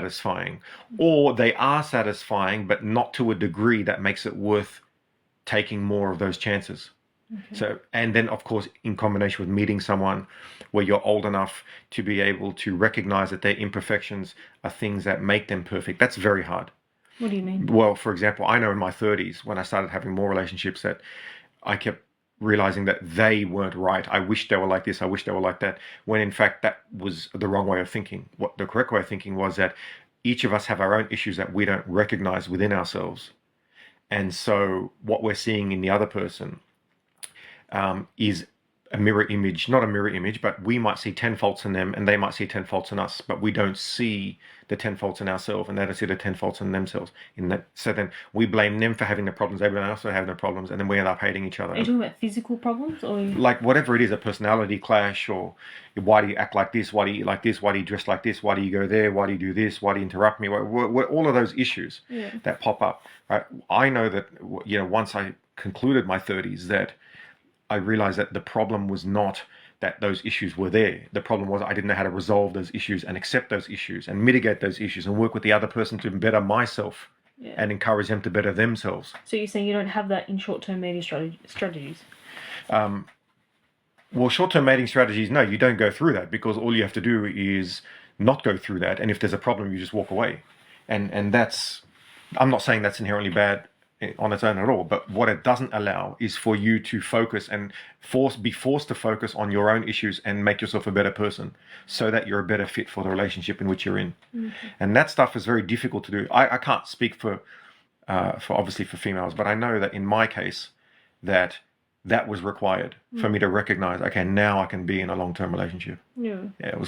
satisfying, or they are satisfying, but not to a degree that makes it worth taking more of those chances. So, and then of course, in combination with meeting someone where you're old enough to be able to recognize that their imperfections are things that make them perfect, that's very hard. What do you mean? Well, for example, I know in my 30s, when I started having more relationships, that I kept realizing that they weren't right. I wish they were like this. I wish they were like that. When in fact, that was the wrong way of thinking. What the correct way of thinking was that each of us have our own issues that we don't recognize within ourselves. And so what we're seeing in the other person is a mirror image, not a mirror image, but we might see 10 faults in them and they might see 10 faults in us, but we don't see the 10 faults in ourselves and they don't see the 10 faults in themselves. So then we blame them for having the problems, everyone else for having the problems, and then we end up hating each other. Are you talking about physical problems or? Like whatever it is, a personality clash, or why do you act like this? Why do you eat like this? Why do you dress like this? Why do you go there? Why do you do this? Why do you interrupt me? All of those issues that pop up. Right? I know that, once I concluded my 30s, that I realized that the problem was not that those issues were there. The problem was I didn't know how to resolve those issues and accept those issues and mitigate those issues and work with the other person to better myself and encourage them to better themselves. So you're saying you don't have that in short-term mating strategies? Well, short-term mating strategies, no, you don't go through that, because all you have to do is not go through that. And if there's a problem, you just walk away. And that's, I'm not saying that's inherently bad on its own at all, but what it doesn't allow is for you to focus and be forced to focus on your own issues and make yourself a better person, so that you're a better fit for the relationship in which you're in. And that stuff is very difficult to do. I can't speak for obviously for females, but I know that in my case that was required for me to recognize, okay, now I can be in a long-term relationship. Yeah, it was quite